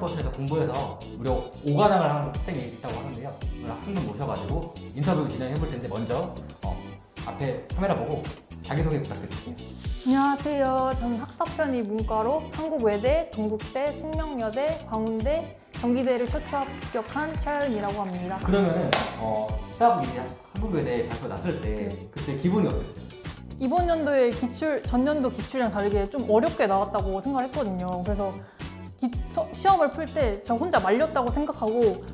캠퍼스에서 공부해서 무려 5관왕을 한 학생이 있다고 하는데요. 오늘 학생분 모셔가지고 인터뷰 진행해 볼 텐데 먼저 앞에 카메라 보고 자기소개 부탁드릴게요. 안녕하세요. 저는 학사편의 문과로 한국외대, 동국대, 숙명여대, 광운대, 경기대를 최초 합격한 차연이라고 합니다. 그러면은 딱 이제 한국외대 발표 났을 때 그때 기분이 어땠어요? 이번 연도의 전년도 기출이랑 다르게 좀 어렵게 나왔다고 생각을 했거든요. 그래서 시험을 풀 때 저 혼자 말렸다고 생각하고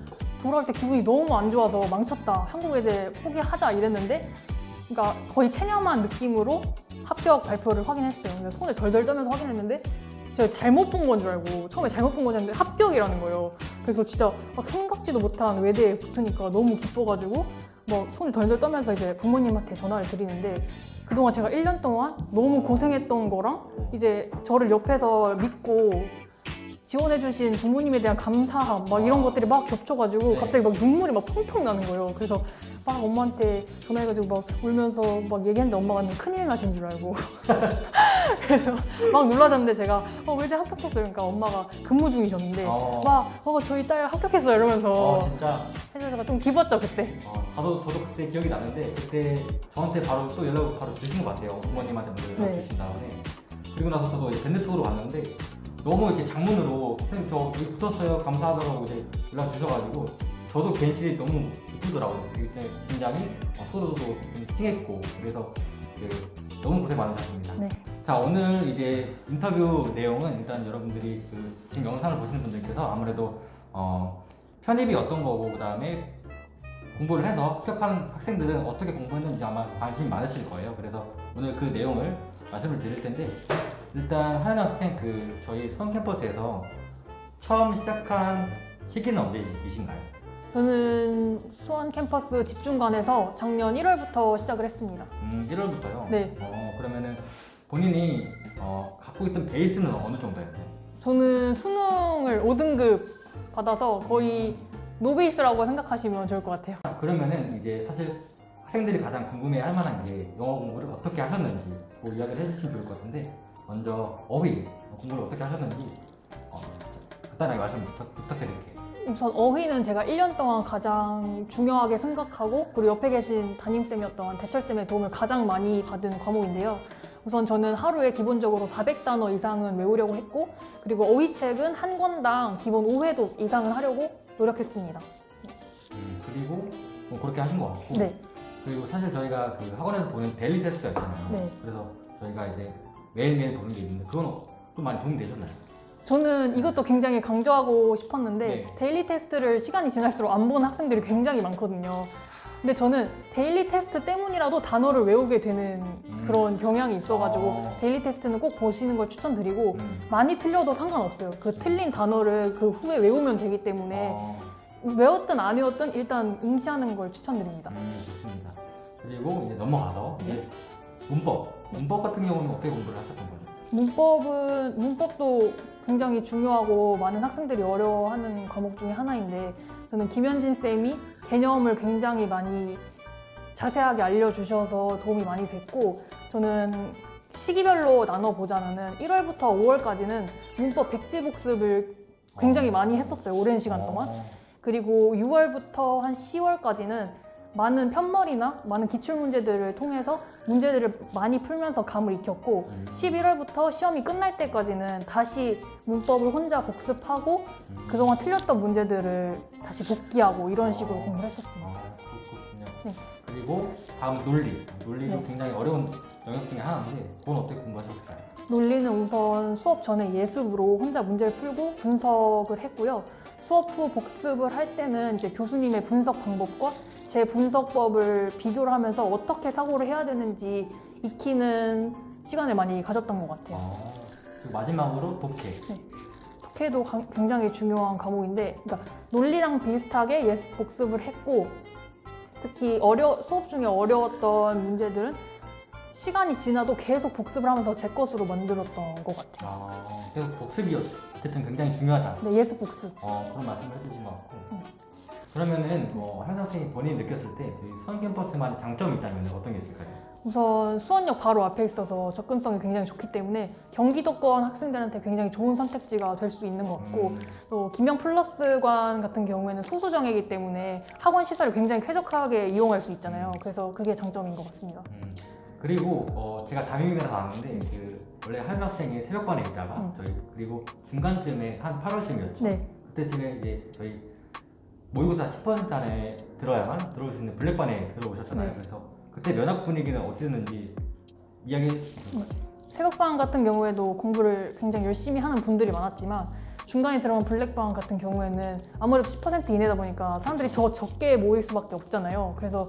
돌아올 때 기분이 너무 안 좋아서 망쳤다. 한국외대 포기하자 이랬는데 그러니까 거의 체념한 느낌으로 합격 발표를 확인했어요. 그래서 손에 덜덜 떨면서 확인했는데 제가 잘못 본 건 줄 알고 처음에 잘못 본 거였는데 합격이라는 거예요. 그래서 진짜 막 생각지도 못한 외대에 붙으니까 너무 기뻐가지고 뭐 손을 덜덜 떨면서 이제 부모님한테 전화를 드리는데 그동안 제가 1년 동안 너무 고생했던 거랑 이제 저를 옆에서 믿고 지원해주신 부모님에 대한 감사함 막 이런 것들이 막 겹쳐가지고 갑자기 막 눈물이 막 펑펑 나는 거예요. 그래서 막 엄마한테 전화해가지고 막 울면서 막 얘기했는데 엄마가 큰일 나신 줄 알고 그래서 막 놀라셨는데 제가 외대 합격했어요. 그러니까 엄마가 근무 중이셨는데 막 저희 딸 합격했어요 이러면서 진짜 해서 제가 좀 기뻤죠 그때. 저도 그때 기억이 나는데 그때 저한테 바로 또 연락을 바로 주신 것 같아요. 부모님한테 먼저 연락 주신 다음에 그리고 나서 저도 이제 밴드 투어로 갔는데 너무 이렇게 장문으로 선생님 저 여기 붙었어요 감사하다고 이제 연락 주셔가지고 저도 괜시리 너무 기쁘더라고요. 굉장히 서로도 좀 칭했고 그래서 너무 고생 많으셨습니다. 네. 자 오늘 이제 인터뷰 내용은 일단 여러분들이 지금 영상을 보시는 분들께서 아무래도 편입이 어떤 거고 그 다음에 공부를 해서 합격한 학생들은 어떻게 공부했는지 아마 관심이 많으실 거예요. 그래서 오늘 그 내용을 말씀을 드릴 텐데 일단 하연 학생 저희 수원 캠퍼스에서 처음 시작한 시기는 언제이신가요? 저는 수원 캠퍼스 집중관에서 작년 1월부터 시작을 했습니다. 1월부터요? 네. 그러면은 본인이 갖고 있던 베이스는 어느 정도였나요? 저는 수능을 5등급 받아서 거의 노베이스라고 생각하시면 좋을 것 같아요. 그러면은 이제 사실 학생들이 가장 궁금해할 만한 게 영어 공부를 어떻게 하셨는지 이야기를 해주시면 좋을 것 같은데 먼저 어휘 공부를 어떻게 하셨는지 간단하게 말씀 부탁드릴게요. 우선 어휘는 제가 1년 동안 가장 중요하게 생각하고 그리고 옆에 계신 담임쌤이었던 대철쌤의 도움을 가장 많이 받은 과목인데요. 우선 저는 하루에 기본적으로 400단어 이상은 외우려고 했고 그리고 어휘책은 한 권당 기본 5회독 이상은 하려고 노력했습니다. 그리고 그렇게 하신 것 같고 네. 그리고 사실 저희가 학원에서 보는 데일리 테스트가 있잖아요. 네. 그래서 저희가 이제 매일매일 보는 게 있는데 그건 또 많이 도움이 되셨나요? 저는 이것도 굉장히 강조하고 싶었는데 네. 데일리 테스트를 시간이 지날수록 안 보는 학생들이 굉장히 많거든요. 근데 저는 데일리 테스트 때문이라도 단어를 외우게 되는 그런 경향이 있어가지고 데일리 테스트는 꼭 보시는 걸 추천드리고 많이 틀려도 상관없어요. 그 틀린 단어를 그 후에 외우면 되기 때문에 외웠든 안 외웠든 일단 응시하는 걸 추천드립니다. 좋습니다. 그리고 이제 넘어가서 이제 문법 같은 경우는 어떻게 공부를 하셨던 거죠? 문법도 굉장히 중요하고 많은 학생들이 어려워하는 과목 중에 하나인데 저는 김현진 쌤이 개념을 굉장히 많이 자세하게 알려주셔서 도움이 많이 됐고 저는 시기별로 나눠보자면은 1월부터 5월까지는 문법 백지 복습을 굉장히 많이 했었어요. 오랜 시간 동안. 그리고 6월부터 한 10월까지는 많은 편머리나 많은 기출문제들을 통해서 문제들을 많이 풀면서 감을 익혔고 11월부터 시험이 끝날 때까지는 다시 문법을 혼자 복습하고 그동안 틀렸던 문제들을 다시 복기하고 이런 식으로 공부를 했었습니다. 그렇군요. 네. 그리고 다음 논리도 굉장히 어려운 영역 중에 하나인데 그건 어떻게 공부하셨을까요? 논리는 우선 수업 전에 예습으로 혼자 문제를 풀고 분석을 했고요. 수업 후 복습을 할 때는 이제 교수님의 분석 방법과 제 분석법을 비교를 하면서 어떻게 사고를 해야 되는지 익히는 시간을 많이 가졌던 것 같아요. 그리고 마지막으로 독해. 독해도 굉장히 중요한 과목인데 그러니까 논리랑 비슷하게 예습 복습을 했고 특히 수업 중에 어려웠던 문제들은 시간이 지나도 계속 복습을 하면서 제 것으로 만들었던 것 같아요. 그래서 복습이 어쨌든 굉장히 중요하다. 네, 예습 복습. 그런 말씀을 해주신 것 같고 그러면은 한 선생님이 본인이 느꼈을 때 수원 캠퍼스만의 장점이 있다면 어떤 게 있을까요? 우선 수원역 바로 앞에 있어서 접근성이 굉장히 좋기 때문에 경기도권 학생들한테 굉장히 좋은 선택지가 될 수 있는 것 같고 또 김영 플러스관 같은 경우에는 소수정예이기 때문에 학원 시설을 굉장히 쾌적하게 이용할 수 있잖아요. 그래서 그게 장점인 것 같습니다. 그리고 제가 담임이라서 아는데 그 원래 한 학생이 새벽반에 있다가 저희 그리고 중간쯤에 한 8월쯤이었죠. 네. 그때쯤에 이제 저희 모의고사 10% 안에 들어야만 들어올 수 있는 블랙반에 들어오셨잖아요. 네. 그래서 그때 면학 분위기는 어땠는지 이야기해 주시면 새벽반 같은 경우에도 공부를 굉장히 열심히 하는 분들이 많았지만 중간에 들어간 블랙반 같은 경우에는 아무래도 10% 이내다 보니까 사람들이 적게 모일 수밖에 없잖아요. 그래서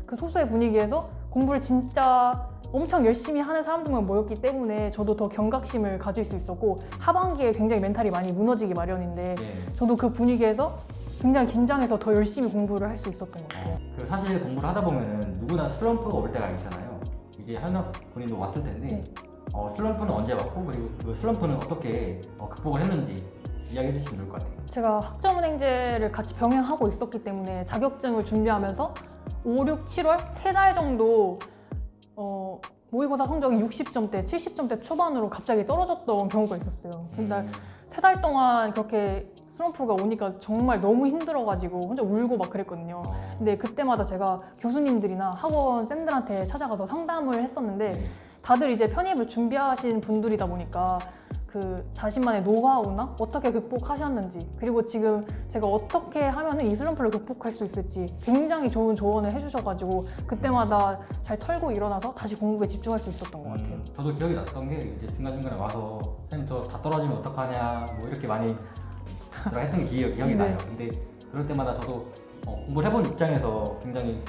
그 소수의 분위기에서 공부를 진짜 엄청 열심히 하는 사람들만 모였기 때문에 저도 더 경각심을 가질 수 있었고 하반기에 굉장히 멘탈이 많이 무너지기 마련인데 저도 그 분위기에서 굉장히 긴장해서 더 열심히 공부를 할 수 있었던 것 같아요. 그 사실 공부를 하다 보면은 누구나 슬럼프가 올 때가 있잖아요. 이게 한학 본인도 왔을 텐데 네. 슬럼프는 언제 왔고 그리고 그 슬럼프는 어떻게 극복을 했는지 이야기해 주시면 좋을 것 같아요. 제가 학점은행제를 같이 병행하고 있었기 때문에 자격증을 준비하면서 5, 6, 7월 3달 정도 모의고사 성적이 60점대, 70점대 초반으로 갑자기 떨어졌던 경우가 있었어요. 근데 3달 동안 그렇게 슬럼프가 오니까 정말 너무 힘들어가지고 혼자 울고 막 그랬거든요. 근데 그때마다 제가 교수님들이나 학원 쌤들한테 찾아가서 상담을 했었는데 다들 이제 편입을 준비하신 분들이다 보니까 그 자신만의 노하우나 어떻게 극복하셨는지 그리고 지금 제가 어떻게 하면 이 슬럼프를 극복할 수 있을지 굉장히 좋은 조언을 해주셔가지고 그때마다 잘 털고 일어나서 다시 공부에 집중할 수 있었던 것 같아요. 저도 기억이 났던 게 이제 중간중간에 와서 선생님 저 다 떨어지면 어떡하냐 뭐 이렇게 많이 제가 했던 기억이 네. 나요. 근데 그럴 때마다 저도 공부를 해본 입장에서 굉장히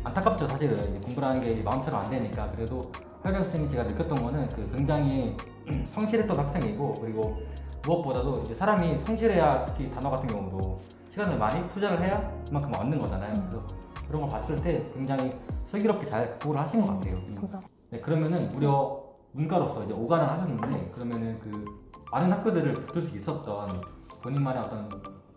안타깝죠. 사실은 이제 공부를 하는 게 마음처럼 안 되니까. 그래도 하율 학생이 제가 느꼈던 거는 그 굉장히 성실했던 학생이고 그리고 무엇보다도 이제 사람이 성실해야 특히 단어 같은 경우도 시간을 많이 투자를 해야 그만큼 얻는 거잖아요. 그래서 그런 걸 봤을 때 굉장히 슬기롭게 잘 극복을 하신 것 같아요. 감사합니다. 네, 그러면은 무려 문과로서 이제 5관을 하셨는데 그러면은 그 많은 학교들을 붙을 수 있었던 본인만의 어떤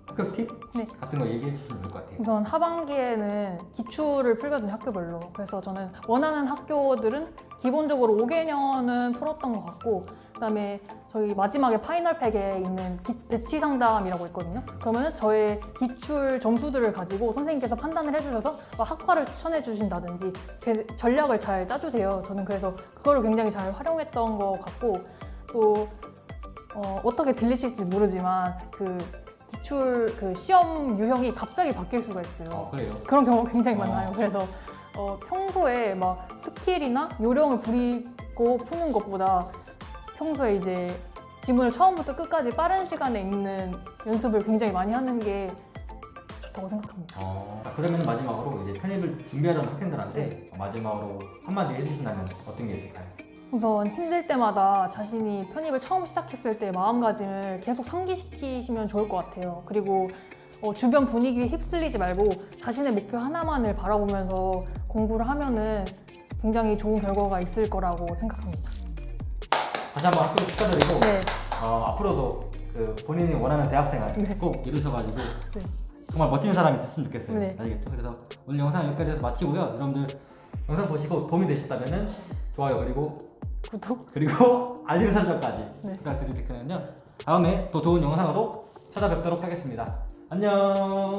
합격 팁 네. 같은 거 얘기해 주시면 좋을 것 같아요. 우선 하반기에는 기출을 풀거든요, 학교별로. 그래서 저는 원하는 학교들은 기본적으로 5개년은 풀었던 것 같고 그다음에 저희 마지막에 파이널 팩에 있는 배치 상담이라고 있거든요. 그러면은 저의 기출 점수들을 가지고 선생님께서 판단을 해주셔서 학과를 추천해 주신다든지 전략을 잘 짜주세요. 저는 그래서 그거를 굉장히 잘 활용했던 것 같고 또 어떻게 들리실지 모르지만 그 기출 그 시험 유형이 갑자기 바뀔 수가 있어요. 그래요? 그런 경우가 굉장히 많아요. 그래서 평소에 막 스킬이나 요령을 부리고 푸는 것보다 평소에 이제 지문을 처음부터 끝까지 빠른 시간에 읽는 연습을 굉장히 많이 하는 게 좋다고 생각합니다. 그러면 마지막으로 이제 편입을 준비하려는 학생들한테 마지막으로 한마디 해주신다면 어떤 게 있을까요? 우선 힘들 때마다 자신이 편입을 처음 시작했을 때 마음가짐을 계속 상기시키시면 좋을 것 같아요. 그리고 주변 분위기에 휩쓸리지 말고 자신의 목표 하나만을 바라보면서 공부를 하면은 굉장히 좋은 결과가 있을 거라고 생각합니다. 다시 한번 학교 축하드리고 네. 앞으로도 그 본인이 원하는 대학생활 네. 꼭 이루셔가지고 네. 정말 멋진 사람이 됐으면 좋겠어요. 네. 아시겠죠? 그래서 오늘 영상 여기까지 해서 마치고요. 여러분들 영상 보시고 도움이 되셨다면 좋아요 그리고 알림 설정까지 네. 부탁드릴 테니까요. 다음에 또 좋은 영상으로 찾아뵙도록 하겠습니다. 안녕.